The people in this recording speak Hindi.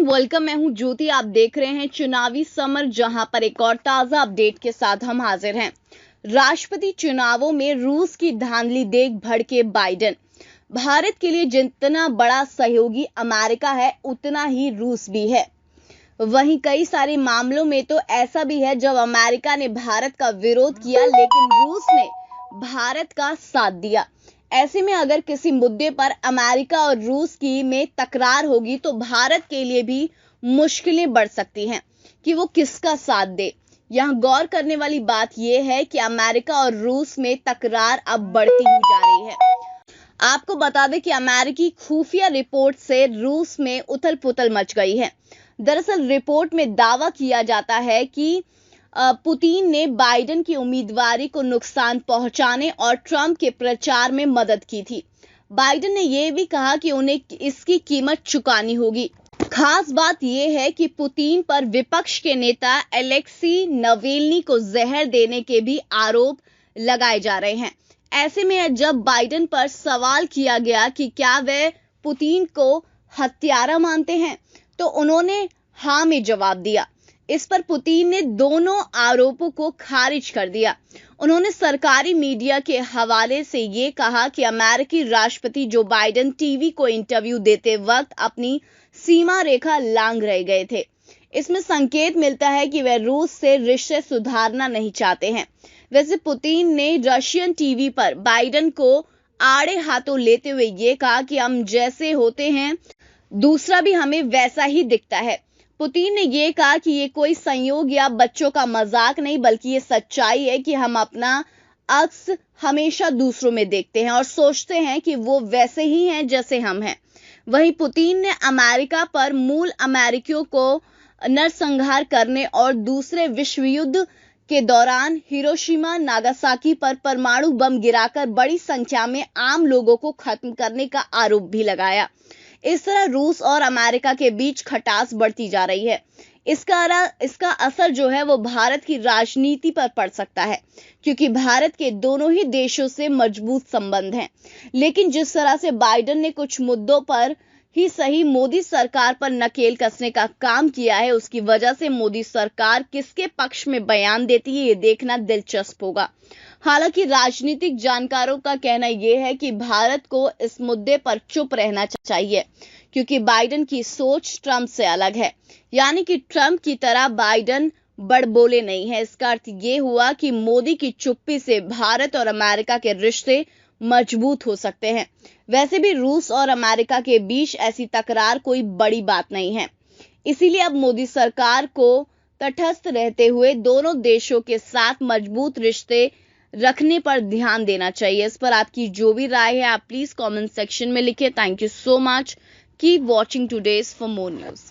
वेलकम। मैं हूं ज्योति। आप देख रहे हैं चुनावी समर, जहां पर एक और ताजा अपडेट के साथ हम हाजिर हैं। राष्ट्रपति चुनावों में रूस की धांधली देख भड़के बाइडेन। भारत के लिए जितना बड़ा सहयोगी अमेरिका है, उतना ही रूस भी है। वहीं कई सारे मामलों में तो ऐसा भी है जब अमेरिका ने भारत का विरोध किया, लेकिन रूस ने भारत का साथ दिया। ऐसे में अगर किसी मुद्दे पर अमेरिका और रूस की में तकरार होगी तो भारत के लिए भी मुश्किलें बढ़ सकती हैं कि वो किसका साथ दे। यहाँ गौर करने वाली बात यह है कि अमेरिका और रूस में तकरार अब बढ़ती ही जा रही है। आपको बता दें कि अमेरिकी खुफिया रिपोर्ट से रूस में उथल पुथल मच गई है। दरअसल रिपोर्ट में दावा किया जाता है कि पुतिन ने बाइडेन की उम्मीदवारी को नुकसान पहुंचाने और ट्रंप के प्रचार में मदद की थी। बाइडेन ने यह भी कहा कि उन्हें इसकी कीमत चुकानी होगी। खास बात यह है कि पुतिन पर विपक्ष के नेता एलेक्सी नवेल्नी को जहर देने के भी आरोप लगाए जा रहे हैं। ऐसे में जब बाइडेन पर सवाल किया गया कि क्या वे पुतिन को हत्यारा मानते हैं, तो उन्होंने हाँ में जवाब दिया। इस पर पुतिन ने दोनों आरोपों को खारिज कर दिया। उन्होंने सरकारी मीडिया के हवाले से ये कहा कि अमेरिकी राष्ट्रपति जो बाइडेन टीवी को इंटरव्यू देते वक्त अपनी सीमा रेखा लांघ रह गए थे। इसमें संकेत मिलता है कि वे रूस से रिश्ते सुधारना नहीं चाहते हैं। वैसे पुतिन ने रशियन टीवी पर बाइडेन को आड़े हाथों लेते हुए ये कहा कि हम जैसे होते हैं, दूसरा भी हमें वैसा ही दिखता है। पुतिन ने यह कहा कि ये कोई संयोग या बच्चों का मजाक नहीं, बल्कि ये सच्चाई है कि हम अपना अक्स हमेशा दूसरों में देखते हैं और सोचते हैं कि वो वैसे ही हैं जैसे हम हैं। वहीं पुतिन ने अमेरिका पर मूल अमेरिकियों को नरसंहार करने और दूसरे विश्व युद्ध के दौरान हिरोशिमा नागासाकी पर परमाणु बम गिराकर बड़ी संख्या में आम लोगों को खत्म करने का आरोप भी लगाया। इस तरह रूस और अमेरिका के बीच खटास बढ़ती जा रही है। इसका असर जो है वो भारत की राजनीति पर पड़ सकता है, क्योंकि भारत के दोनों ही देशों से मजबूत संबंध हैं। लेकिन जिस तरह से बाइडेन ने कुछ मुद्दों पर ही सही मोदी सरकार पर नकेल कसने का काम किया है, उसकी वजह से मोदी सरकार किसके पक्ष में बयान देती है, ये देखना दिलचस्प होगा। हालांकि राजनीतिक जानकारों का कहना यह है कि भारत को इस मुद्दे पर चुप रहना चाहिए, क्योंकि बाइडेन की सोच ट्रंप से अलग है। यानी कि ट्रंप की तरह बाइडेन बड़बोले नहीं है। इसका अर्थ ये हुआ कि मोदी की चुप्पी से भारत और अमेरिका के रिश्ते मजबूत हो सकते हैं। वैसे भी रूस और अमेरिका के बीच ऐसी तकरार कोई बड़ी बात नहीं है। इसीलिए अब मोदी सरकार को तटस्थ रहते हुए दोनों देशों के साथ मजबूत रिश्ते रखने पर ध्यान देना चाहिए। इस पर आपकी जो भी राय है, आप प्लीज कमेंट सेक्शन में लिखें। Thank you so much. Keep watching today's for more news.